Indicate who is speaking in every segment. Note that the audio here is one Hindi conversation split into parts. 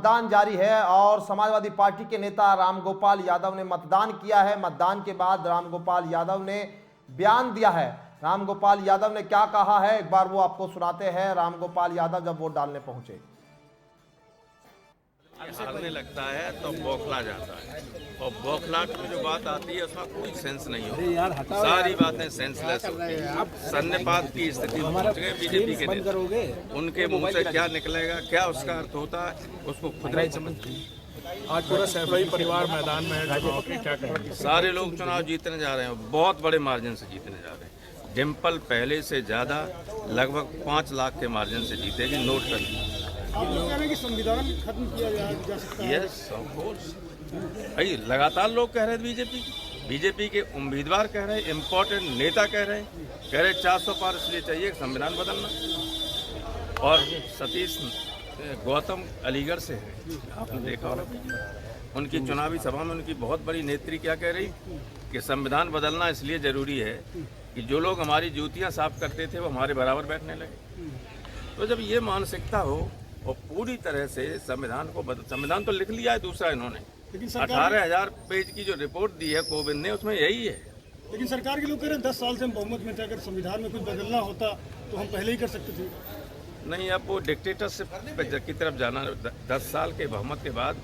Speaker 1: मतदान जारी है और समाजवादी पार्टी के नेता रामगोपाल यादव ने मतदान किया है। मतदान के बाद रामगोपाल यादव ने बयान दिया है। रामगोपाल यादव ने क्या कहा है, एक बार वो आपको सुनाते हैं। रामगोपाल यादव जब वोट डालने पहुंचे,
Speaker 2: हारने लगता है तो बौखला जाता है, और बौखलाहट में जो बात आती है उसमें कोई सेंस नहीं होता। सारी बातें सेंसलेस होती हैं। सन्निपात की स्थिति में पहुंच गए बीजेपी के नेता। उनके मुंह से क्या निकलेगा, क्या उसका अर्थ होता है, उसको खुद नहीं समझती।
Speaker 3: आज पूरा सैफई परिवार मैदान में है चुनाव के, क्या कहेंगे?
Speaker 2: सारे लोग चुनाव जीतने जा रहे हैं, बहुत बड़े मार्जिन से जीतने जा रहे हैं। डिम्पल पहले से ज्यादा लगभग 5 लाख के मार्जिन से जीतेगी। नोट कर
Speaker 4: आप लोग कह रहे हैं कि संविधान खत्म किया जा सकता है।
Speaker 2: यस ऑफ कोर्स, भाई लगातार लोग कह रहे हैं। बीजेपी के उम्मीदवार कह रहे हैं, इम्पोर्टेंट नेता कह रहे हैं 400 पार इसलिए चाहिए संविधान बदलना। और सतीश गौतम अलीगढ़ से है, आपने देखा होगा उनकी चुनावी सभा में उनकी बहुत बड़ी नेत्री क्या कह रही कि संविधान बदलना इसलिए जरूरी है कि जो लोग हमारी जूतियां साफ करते थे वो हमारे बराबर बैठने लगे। तो जब ये मानसिकता हो और पूरी तरह से संविधान तो लिख लिया है दूसरा इन्होंने, 18,000 पेज की जो रिपोर्ट दी है कोविंद ने, उसमें यही है।
Speaker 4: लेकिन सरकार के लोग कह रहे हैं 10 साल से हम बहुमत में थे, अगर संविधान में कुछ बदलना होता तो हम पहले ही कर सकते थे।
Speaker 2: नहीं, अब वो डिक्टेटरशिप की तरफ जाना। 10 साल के बहुमत के बाद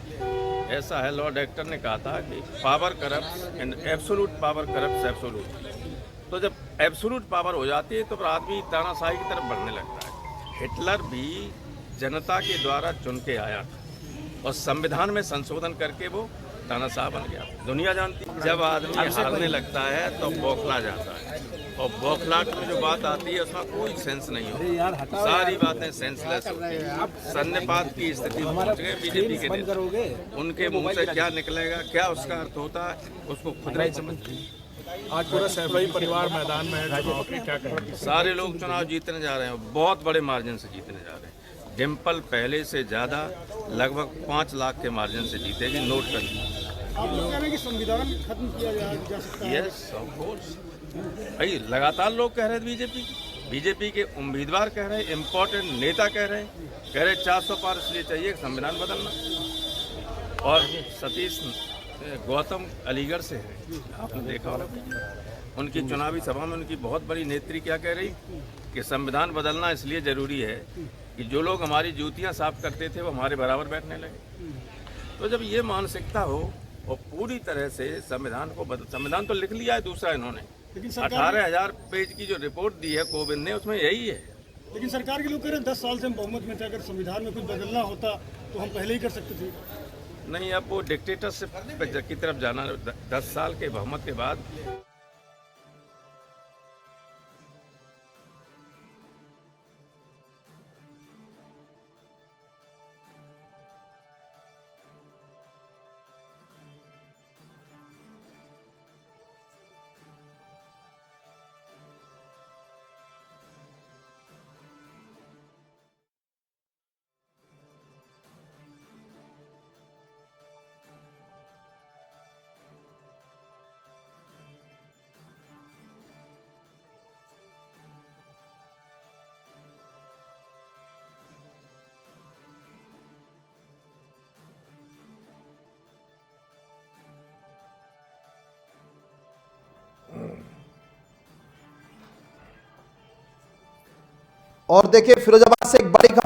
Speaker 2: ऐसा है, लॉर्ड एक्टर ने कहा था कि power corrupt and absolute power corrupt absolute. तो जब एब्सोल्यूट पावर हो जाती है तो फिर आदमी तानाशाही की तरफ बढ़ने लगता है। हिटलर भी जनता के द्वारा चुन के आया था और संविधान में संशोधन करके वो तानाशाह बन गया। दुनिया जानती है जब आदमी हारने लगता है तो बौखला जाता है, और बौखलाहट में जो बात आती है उसमें कोई सेंस नहीं होता। सारी बातें सेंसलेस होती हैं। सन्निपात की स्थिति में पहुंच गए बीजेपी के नेता। उनके मुंह से क्या निकलेगा, क्या उसका अर्थ होता है, उसको खुद नहीं समझती।
Speaker 3: आज पूरा सैफई परिवार मैदान में है चुनाव के, क्या कहेंगे?
Speaker 2: सारे लोग चुनाव जीतने जा रहे हैं, बहुत बड़े मार्जिन से जीतने जा रहे हैं। डिम्पल पहले से ज्यादा लगभग 5 लाख के मार्जिन से जीतेगी। नोट कर
Speaker 4: आप लोग कह रहे हैं कि संविधान खत्म किया जा सकता है।
Speaker 2: यस ऑफ कोर्स, भाई लगातार लोग कह रहे हैं। बीजेपी के उम्मीदवार कह रहे हैं, इम्पोर्टेंट नेता कह रहे हैं 400 पार इसलिए चाहिए संविधान बदलना। और सतीश गौतम अलीगढ़ से है, आपने देखा होगा उनकी चुनावी सभा में उनकी बहुत बड़ी नेत्री क्या कह रही कि संविधान बदलना इसलिए जरूरी है कि जो लोग हमारी जूतियां साफ करते थे वो हमारे बराबर बैठने लगे। तो जब ये मानसिकता हो और पूरी तरह से संविधान तो लिख लिया है दूसरा इन्होंने। 18,000 पेज की जो रिपोर्ट दी है कोविंद ने, उसमें यही है।
Speaker 4: लेकिन सरकार के लोग कह रहे हैं 10 साल से हम बहुमत में थे, अगर संविधान में कुछ बदलना होता तो हम पहले ही कर सकते थे।
Speaker 2: नहीं, अब वो डिक्टेटरशिप की तरफ जाना। 10 साल के बहुमत के बाद
Speaker 1: और देखिए फिरोजाबाद से एक बड़ी खबर